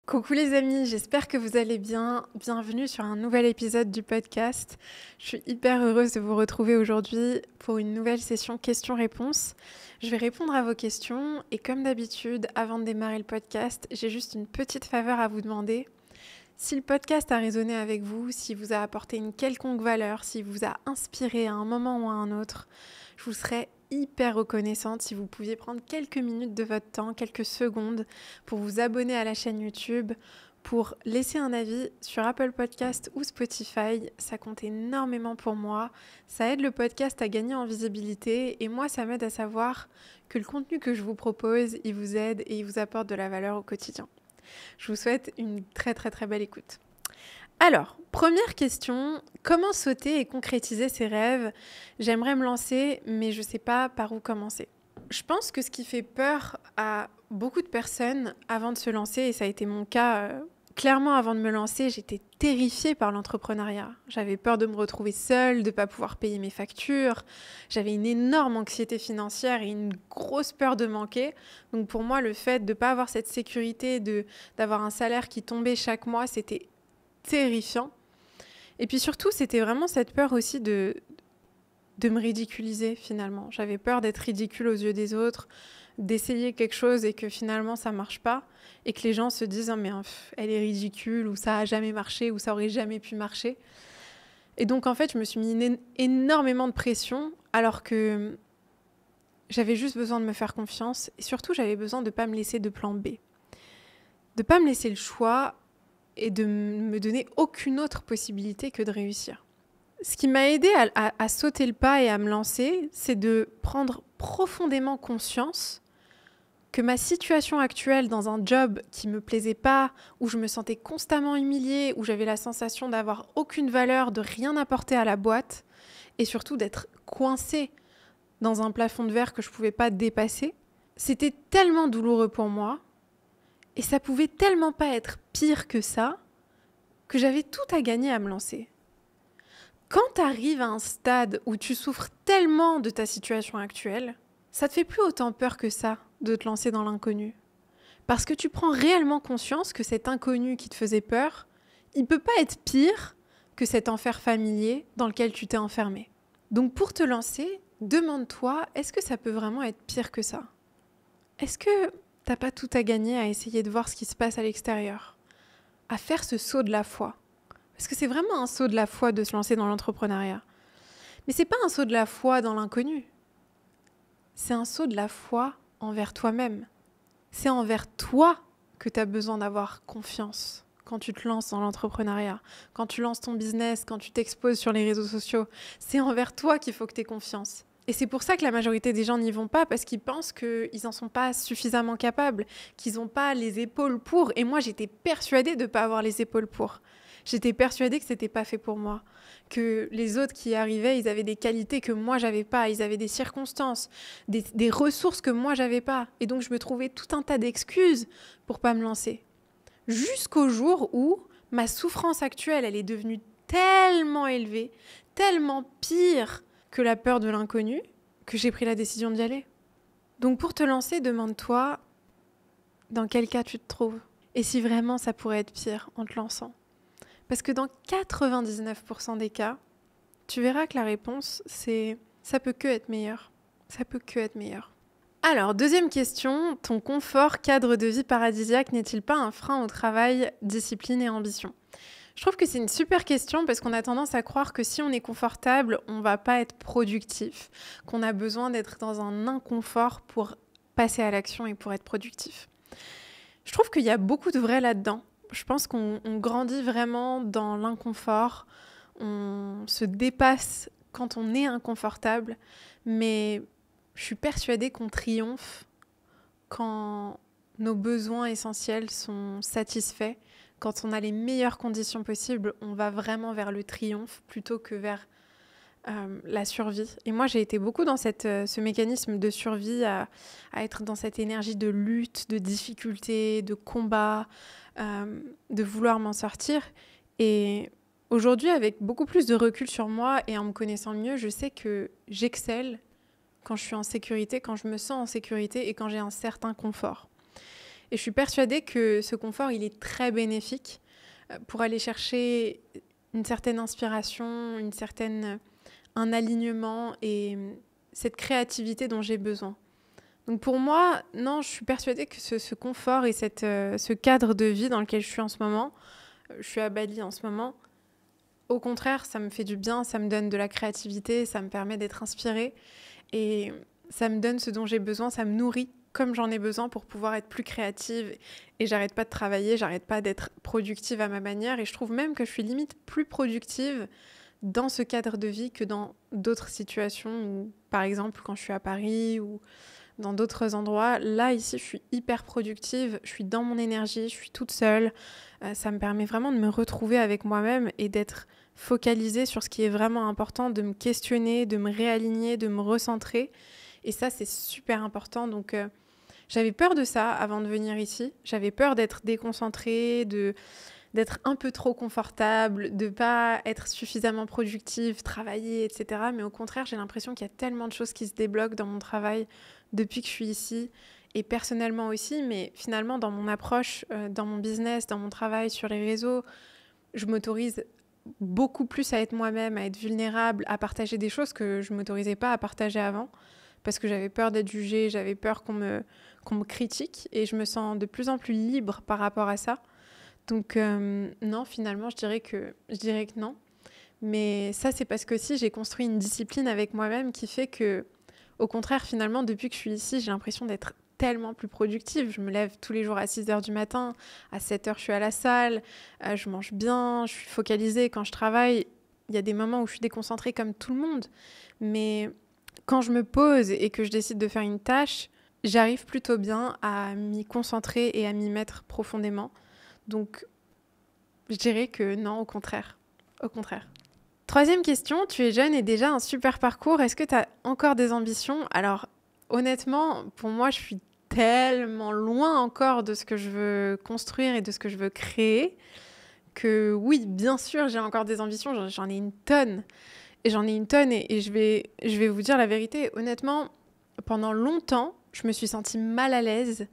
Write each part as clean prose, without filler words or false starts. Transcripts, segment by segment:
Coucou les amis, j'espère que vous allez bien. Bienvenue sur un nouvel épisode du podcast. Je suis hyper heureuse de vous retrouver aujourd'hui pour une nouvelle session questions-réponses. Je vais répondre à vos questions et comme d'habitude, avant de démarrer le podcast, j'ai juste une petite faveur à vous demander. Si le podcast a résonné avec vous, s'il vous a apporté une quelconque valeur, s'il vous a inspiré à un moment ou à un autre, je vous serais hyper reconnaissante si vous pouviez prendre quelques minutes de votre temps, quelques secondes pour vous abonner à la chaîne YouTube, pour laisser un avis sur Apple Podcast ou Spotify. Ça compte énormément pour moi. Ça aide le podcast à gagner en visibilité et moi, ça m'aide à savoir que le contenu que je vous propose, il vous aide et il vous apporte de la valeur au quotidien. Je vous souhaite une très très très belle écoute. Alors, première question, comment sauter et concrétiser ses rêves ? J'aimerais me lancer, mais je ne sais pas par où commencer. Je pense que ce qui fait peur à beaucoup de personnes avant de se lancer, et ça a été mon cas, clairement avant de me lancer, j'étais terrifiée par l'entrepreneuriat. J'avais peur de me retrouver seule, de ne pas pouvoir payer mes factures. J'avais une énorme anxiété financière et une grosse peur de manquer. Donc pour moi, le fait de ne pas avoir cette sécurité, d'avoir un salaire qui tombait chaque mois, c'était terrifiant. Et puis surtout, c'était vraiment cette peur aussi de me ridiculiser finalement. J'avais peur d'être ridicule aux yeux des autres, d'essayer quelque chose et que finalement ça marche pas et que les gens se disent « mais elle est ridicule » ou « ça a jamais marché » ou « ça aurait jamais pu marcher ». Et donc en fait, je me suis mis énormément de pression alors que j'avais juste besoin de me faire confiance et surtout j'avais besoin de pas me laisser de plan B. De pas me laisser le choix et de me donner aucune autre possibilité que de réussir. Ce qui m'a aidée à sauter le pas et à me lancer, c'est de prendre profondément conscience que ma situation actuelle dans un job qui ne me plaisait pas, où je me sentais constamment humiliée, où j'avais la sensation d'avoir aucune valeur, de rien apporter à la boîte, et surtout d'être coincée dans un plafond de verre que je ne pouvais pas dépasser, c'était tellement douloureux pour moi, et ça pouvait tellement pas être pire que ça, que j'avais tout à gagner à me lancer. Quand tu arrives à un stade où tu souffres tellement de ta situation actuelle, ça te fait plus autant peur que ça de te lancer dans l'inconnu. Parce que tu prends réellement conscience que cet inconnu qui te faisait peur, il peut pas être pire que cet enfer familier dans lequel tu t'es enfermé. Donc pour te lancer, demande-toi, est-ce que ça peut vraiment être pire que ça ? Est-ce que t'as pas tout à gagner à essayer de voir ce qui se passe à l'extérieur ? À faire ce saut de la foi ? Parce que c'est vraiment un saut de la foi de se lancer dans l'entrepreneuriat. Mais c'est pas un saut de la foi dans l'inconnu. C'est un saut de la foi envers toi-même. C'est envers toi que tu as besoin d'avoir confiance quand tu te lances dans l'entrepreneuriat, quand tu lances ton business, quand tu t'exposes sur les réseaux sociaux. C'est envers toi qu'il faut que tu aies confiance. Et c'est pour ça que la majorité des gens n'y vont pas, parce qu'ils pensent qu'ils n'en sont pas suffisamment capables, qu'ils n'ont pas les épaules pour. Et moi, j'étais persuadée de ne pas avoir les épaules pour. J'étais persuadée que ce n'était pas fait pour moi, que les autres qui y arrivaient, ils avaient des qualités que moi, j'avais pas, ils avaient des circonstances, des ressources que moi, j'avais pas. Et donc, je me trouvais tout un tas d'excuses pour pas me lancer. Jusqu'au jour où ma souffrance actuelle, elle est devenue tellement élevée, tellement pire que la peur de l'inconnu, que j'ai pris la décision d'y aller. Donc, pour te lancer, demande-toi dans quel cas tu te trouves. Et si vraiment ça pourrait être pire en te lançant. Parce que dans 99% des cas, tu verras que la réponse, c'est « ça peut que être meilleur ». Ça peut que être meilleur. Alors, deuxième question, ton confort, cadre de vie paradisiaque n'est-il pas un frein au travail, discipline et ambition ? Je trouve que c'est une super question parce qu'on a tendance à croire que si on est confortable, on ne va pas être productif, qu'on a besoin d'être dans un inconfort pour passer à l'action et pour être productif. Je trouve qu'il y a beaucoup de vrai là-dedans. Je pense qu'on grandit vraiment dans l'inconfort, on se dépasse quand on est inconfortable, mais je suis persuadée qu'on triomphe quand nos besoins essentiels sont satisfaits, quand on a les meilleures conditions possibles, on va vraiment vers le triomphe plutôt que vers la survie. Et moi, j'ai été beaucoup dans ce mécanisme de survie, à être dans cette énergie de lutte, de difficulté, de combat, de vouloir m'en sortir. Et aujourd'hui, avec beaucoup plus de recul sur moi et en me connaissant mieux, je sais que j'excelle quand je suis en sécurité, quand je me sens en sécurité et quand j'ai un certain confort. Et je suis persuadée que ce confort, il est très bénéfique pour aller chercher une certaine inspiration, un alignement et cette créativité dont j'ai besoin. Donc pour moi, non, je suis persuadée que ce confort et ce cadre de vie dans lequel je suis en ce moment, je suis à Bali en ce moment, au contraire, ça me fait du bien, ça me donne de la créativité, ça me permet d'être inspirée et ça me donne ce dont j'ai besoin, ça me nourrit comme j'en ai besoin pour pouvoir être plus créative. Et j'arrête pas de travailler, j'arrête pas d'être productive à ma manière et je trouve même que je suis limite plus productive dans ce cadre de vie que dans d'autres situations où, par exemple, quand je suis à Paris ou dans d'autres endroits. Là, ici, je suis hyper productive, je suis dans mon énergie, je suis toute seule. Ça me permet vraiment de me retrouver avec moi-même et d'être focalisée sur ce qui est vraiment important, de me questionner, de me réaligner, de me recentrer. Et ça, c'est super important. Donc, j'avais peur de ça avant de venir ici. J'avais peur d'être déconcentrée, d'être un peu trop confortable, de pas être suffisamment productive, travailler, etc. Mais au contraire, j'ai l'impression qu'il y a tellement de choses qui se débloquent dans mon travail depuis que je suis ici et personnellement aussi. Mais finalement, dans mon approche, dans mon business, dans mon travail, sur les réseaux, je m'autorise beaucoup plus à être moi-même, à être vulnérable, à partager des choses que je m'autorisais pas à partager avant parce que j'avais peur d'être jugée, j'avais peur qu'on me critique et je me sens de plus en plus libre par rapport à ça. Donc non, finalement, je dirais que non. Mais ça, c'est parce que aussi, j'ai construit une discipline avec moi-même qui fait que, au contraire, finalement, depuis que je suis ici, j'ai l'impression d'être tellement plus productive. Je me lève tous les jours à 6h du matin, à 7h, je suis à la salle, je mange bien, je suis focalisée. Quand je travaille, il y a des moments où je suis déconcentrée comme tout le monde. Mais quand je me pose et que je décide de faire une tâche, j'arrive plutôt bien à m'y concentrer et à m'y mettre profondément. Donc, je dirais que non, au contraire. Au contraire. Troisième question, tu es jeune et déjà un super parcours. Est-ce que tu as encore des ambitions ? Alors, honnêtement, pour moi, je suis tellement loin encore de ce que je veux construire et de ce que je veux créer que oui, bien sûr, j'ai encore des ambitions. J'en ai une tonne. Et je vais vous dire la vérité. Honnêtement, pendant longtemps, je me suis sentie mal à l'aise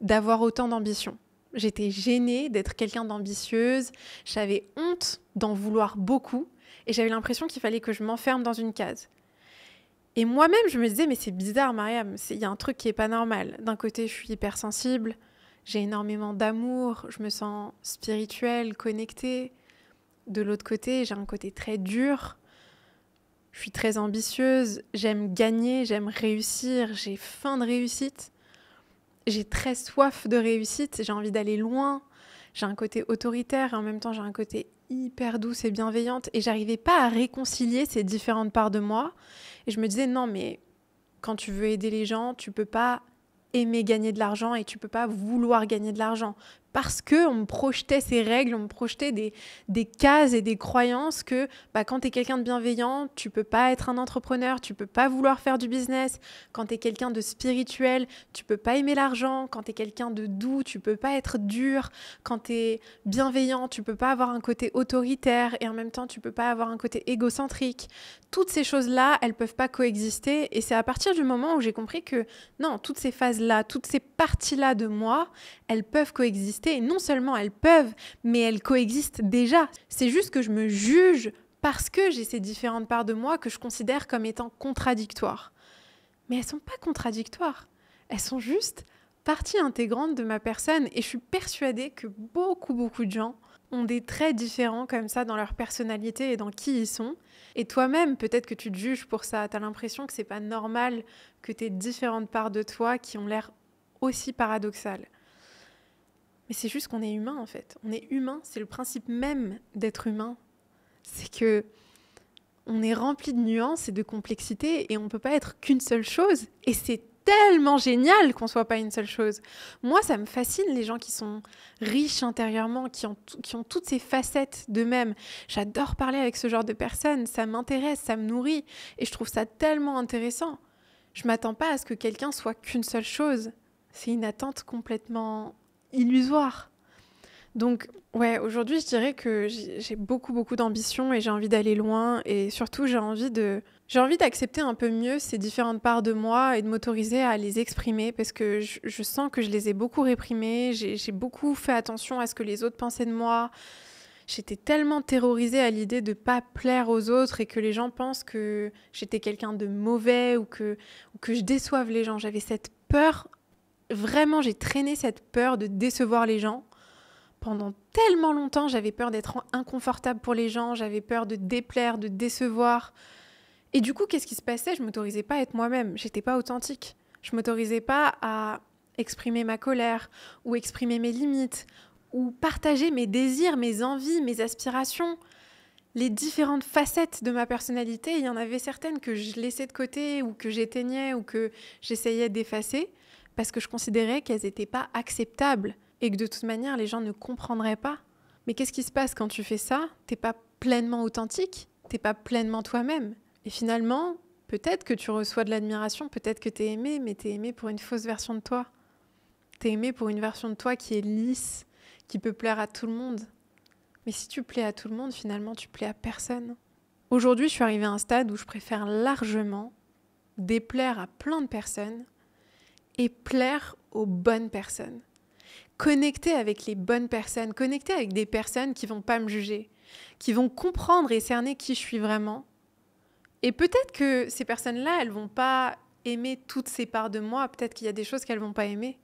d'avoir autant d'ambition. J'étais gênée d'être quelqu'un d'ambitieuse, j'avais honte d'en vouloir beaucoup et j'avais l'impression qu'il fallait que je m'enferme dans une case. Et moi-même, je me disais, mais c'est bizarre, Mariam, il y a un truc qui est pas normal. D'un côté, je suis hypersensible, j'ai énormément d'amour, je me sens spirituelle, connectée. De l'autre côté, j'ai un côté très dur, je suis très ambitieuse, j'aime gagner, j'aime réussir, j'ai faim de réussite. J'ai très soif de réussite, j'ai envie d'aller loin, j'ai un côté autoritaire et en même temps j'ai un côté hyper douce et bienveillante et j'arrivais pas à réconcilier ces différentes parts de moi et je me disais non mais quand tu veux aider les gens, tu peux pas aimer gagner de l'argent et tu peux pas vouloir gagner de l'argent parce que on me projetait ces règles, on me projetait des cases et des croyances que quand tu es quelqu'un de bienveillant, tu peux pas être un entrepreneur, tu peux pas vouloir faire du business. Quand tu es quelqu'un de spirituel, tu peux pas aimer l'argent. Quand tu es quelqu'un de doux, tu peux pas être dur. Quand tu es bienveillant, tu peux pas avoir un côté autoritaire et en même temps, tu peux pas avoir un côté égocentrique. Toutes ces choses-là, elles peuvent pas coexister et c'est à partir du moment où j'ai compris que non, toutes ces phases-là, toutes ces parties-là de moi, elles peuvent coexister. Et non seulement elles peuvent, mais elles coexistent déjà. C'est juste que je me juge parce que j'ai ces différentes parts de moi que je considère comme étant contradictoires. Mais elles sont pas contradictoires. Elles sont juste partie intégrante de ma personne et je suis persuadée que beaucoup de gens ont des traits différents comme ça dans leur personnalité et dans qui ils sont. Et toi-même, peut-être que tu te juges pour ça. Tu as l'impression que c'est pas normal que tu aies différentes parts de toi qui ont l'air aussi paradoxales. Mais c'est juste qu'on est humain en fait. On est humain, c'est le principe même d'être humain. C'est que on est rempli de nuances et de complexité et on peut pas être qu'une seule chose. Et c'est tellement génial qu'on soit pas une seule chose. Moi, ça me fascine les gens qui sont riches intérieurement, qui ont toutes ces facettes d'eux-mêmes. J'adore parler avec ce genre de personnes, ça m'intéresse, ça me nourrit et je trouve ça tellement intéressant. Je m'attends pas à ce que quelqu'un soit qu'une seule chose. C'est une attente complètement illusoire. Donc, ouais, aujourd'hui, je dirais que j'ai beaucoup d'ambition et j'ai envie d'aller loin et surtout, j'ai envie de J'ai envie d'accepter un peu mieux ces différentes parts de moi et de m'autoriser à les exprimer parce que je sens que je les ai beaucoup réprimées, j'ai beaucoup fait attention à ce que les autres pensaient de moi. J'étais tellement terrorisée à l'idée de pas plaire aux autres et que les gens pensent que j'étais quelqu'un de mauvais ou que je déçoive les gens. J'avais cette peur, vraiment j'ai traîné cette peur de décevoir les gens. Pendant tellement longtemps, j'avais peur d'être inconfortable pour les gens, j'avais peur de déplaire, de décevoir. Et du coup, qu'est-ce qui se passait? Je m'autorisais pas à être moi-même, j'étais pas authentique. Je m'autorisais pas à exprimer ma colère ou exprimer mes limites ou partager mes désirs, mes envies, mes aspirations. Les différentes facettes de ma personnalité, il y en avait certaines que je laissais de côté ou que j'éteignais ou que j'essayais d'effacer parce que je considérais qu'elles n'étaient pas acceptables et que de toute manière, les gens ne comprendraient pas. Mais qu'est-ce qui se passe quand tu fais ça? T'es pas pleinement authentique, t'es pas pleinement toi-même. Et finalement, peut-être que tu reçois de l'admiration, peut-être que t'es aimé, mais t'es aimé pour une fausse version de toi. T'es aimé pour une version de toi qui est lisse, qui peut plaire à tout le monde. Mais si tu plais à tout le monde, finalement, tu plais à personne. Aujourd'hui, je suis arrivée à un stade où je préfère largement déplaire à plein de personnes et plaire aux bonnes personnes. Connecter avec les bonnes personnes, connecter avec des personnes qui vont pas me juger, qui vont comprendre et cerner qui je suis vraiment. Et peut-être que ces personnes-là, elles vont pas aimer toutes ces parts de moi, peut-être qu'il y a des choses qu'elles vont pas aimer.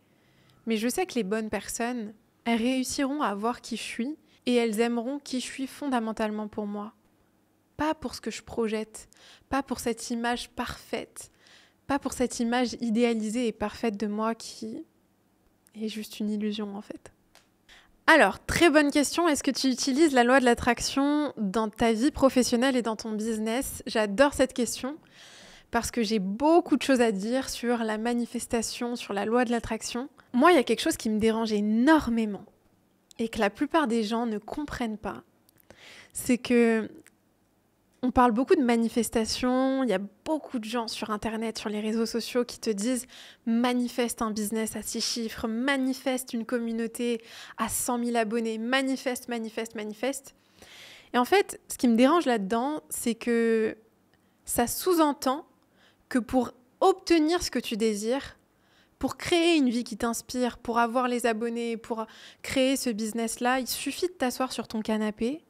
Mais je sais que les bonnes personnes, elles réussiront à voir qui je suis et elles aimeront qui je suis fondamentalement pour moi. Pas pour ce que je projette, pas pour cette image parfaite, pas pour cette image idéalisée et parfaite de moi qui est juste une illusion en fait. Alors, très bonne question, est-ce que tu utilises la loi de l'attraction dans ta vie professionnelle et dans ton business? J'adore cette question parce que j'ai beaucoup de choses à dire sur la manifestation, sur la loi de l'attraction. Moi, il y a quelque chose qui me dérange énormément et que la plupart des gens ne comprennent pas. C'est que on parle beaucoup de manifestation, il y a beaucoup de gens sur Internet, sur les réseaux sociaux qui te disent « manifeste un business à 6 chiffres, manifeste une communauté à 100 000 abonnés, manifeste, manifeste, manifeste ». Et en fait, ce qui me dérange là-dedans, c'est que ça sous-entend que pour obtenir ce que tu désires, pour créer une vie qui t'inspire, pour avoir les abonnés, pour créer ce business-là, il suffit de t'asseoir sur ton canapé,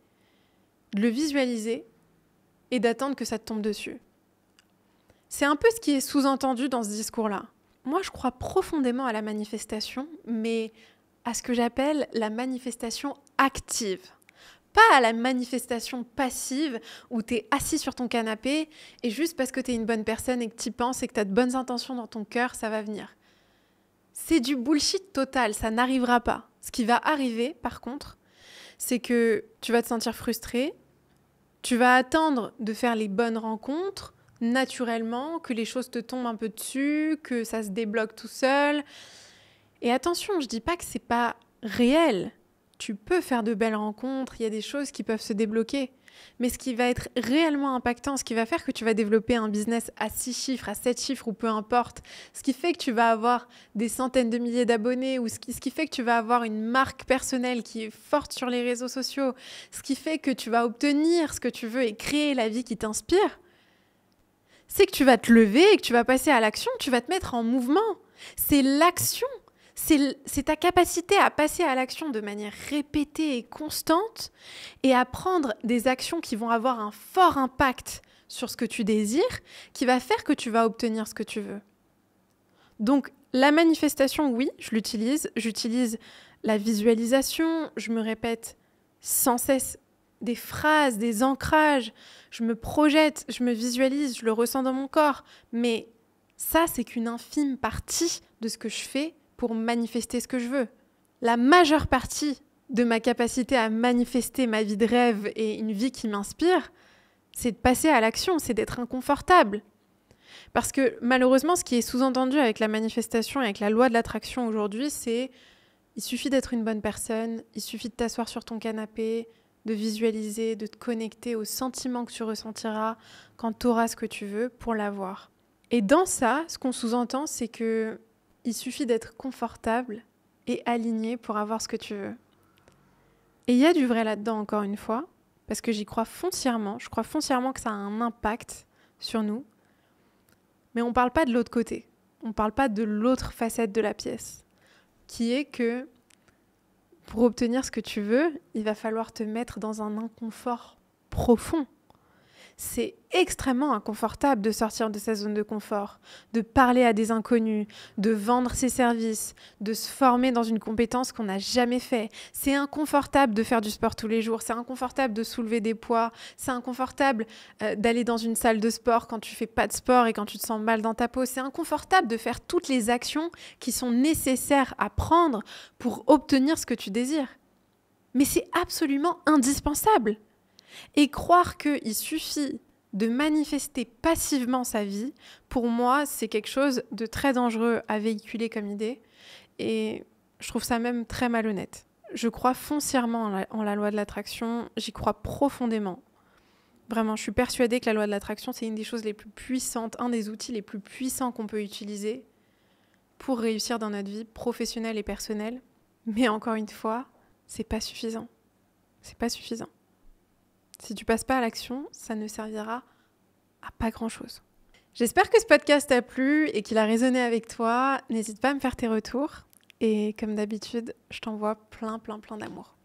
de le visualiser et d'attendre que ça te tombe dessus. C'est un peu ce qui est sous-entendu dans ce discours-là. Moi, je crois profondément à la manifestation, mais à ce que j'appelle la manifestation active. Pas à la manifestation passive où tu es assis sur ton canapé et juste parce que tu es une bonne personne et que tu y penses et que tu as de bonnes intentions dans ton cœur, ça va venir. C'est du bullshit total, ça n'arrivera pas. Ce qui va arriver, par contre, c'est que tu vas te sentir frustré, tu vas attendre de faire les bonnes rencontres, naturellement, que les choses te tombent un peu dessus, que ça se débloque tout seul. Et attention, je dis pas que c'est pas réel. Tu peux faire de belles rencontres, il y a des choses qui peuvent se débloquer. Mais ce qui va être réellement impactant, ce qui va faire que tu vas développer un business à 6 chiffres, à 7 chiffres ou peu importe, ce qui fait que tu vas avoir des centaines de milliers d'abonnés ou ce qui fait que tu vas avoir une marque personnelle qui est forte sur les réseaux sociaux, ce qui fait que tu vas obtenir ce que tu veux et créer la vie qui t'inspire, c'est que tu vas te lever et que tu vas passer à l'action, tu vas te mettre en mouvement. C'est l'action. C'est ta capacité à passer à l'action de manière répétée et constante et à prendre des actions qui vont avoir un fort impact sur ce que tu désires, qui va faire que tu vas obtenir ce que tu veux. Donc, la manifestation, oui, je l'utilise. J'utilise la visualisation, je me répète sans cesse des phrases, des ancrages, je me projette, je me visualise, je le ressens dans mon corps. Mais ça, c'est qu'une infime partie de ce que je fais pour manifester ce que je veux. La majeure partie de ma capacité à manifester ma vie de rêve et une vie qui m'inspire, c'est de passer à l'action, c'est d'être inconfortable. Parce que malheureusement, ce qui est sous-entendu avec la manifestation et avec la loi de l'attraction aujourd'hui, c'est il suffit d'être une bonne personne, il suffit de t'asseoir sur ton canapé, de visualiser, de te connecter aux sentiments que tu ressentiras quand tu auras ce que tu veux pour l'avoir. Et dans ça, ce qu'on sous-entend, c'est que il suffit d'être confortable et aligné pour avoir ce que tu veux. Et il y a du vrai là-dedans, encore une fois, parce que j'y crois foncièrement. Je crois foncièrement que ça a un impact sur nous, mais on ne parle pas de l'autre côté. On ne parle pas de l'autre facette de la pièce, qui est que pour obtenir ce que tu veux, il va falloir te mettre dans un inconfort profond. C'est extrêmement inconfortable de sortir de sa zone de confort, de parler à des inconnus, de vendre ses services, de se former dans une compétence qu'on n'a jamais fait. C'est inconfortable de faire du sport tous les jours, c'est inconfortable de soulever des poids, c'est inconfortable d'aller dans une salle de sport quand tu fais pas de sport et quand tu te sens mal dans ta peau. C'est inconfortable de faire toutes les actions qui sont nécessaires à prendre pour obtenir ce que tu désires. Mais c'est absolument indispensable. Et croire qu'il suffit de manifester passivement sa vie, pour moi, c'est quelque chose de très dangereux à véhiculer comme idée. Et je trouve ça même très malhonnête. Je crois foncièrement en la loi de l'attraction. J'y crois profondément. Vraiment, je suis persuadée que la loi de l'attraction, c'est une des choses les plus puissantes, un des outils les plus puissants qu'on peut utiliser pour réussir dans notre vie professionnelle et personnelle. Mais encore une fois, c'est pas suffisant. C'est pas suffisant. Si tu passes pas à l'action, ça ne servira à pas grand-chose. J'espère que ce podcast t'a plu et qu'il a résonné avec toi. N'hésite pas à me faire tes retours. Et comme d'habitude, je t'envoie plein d'amour.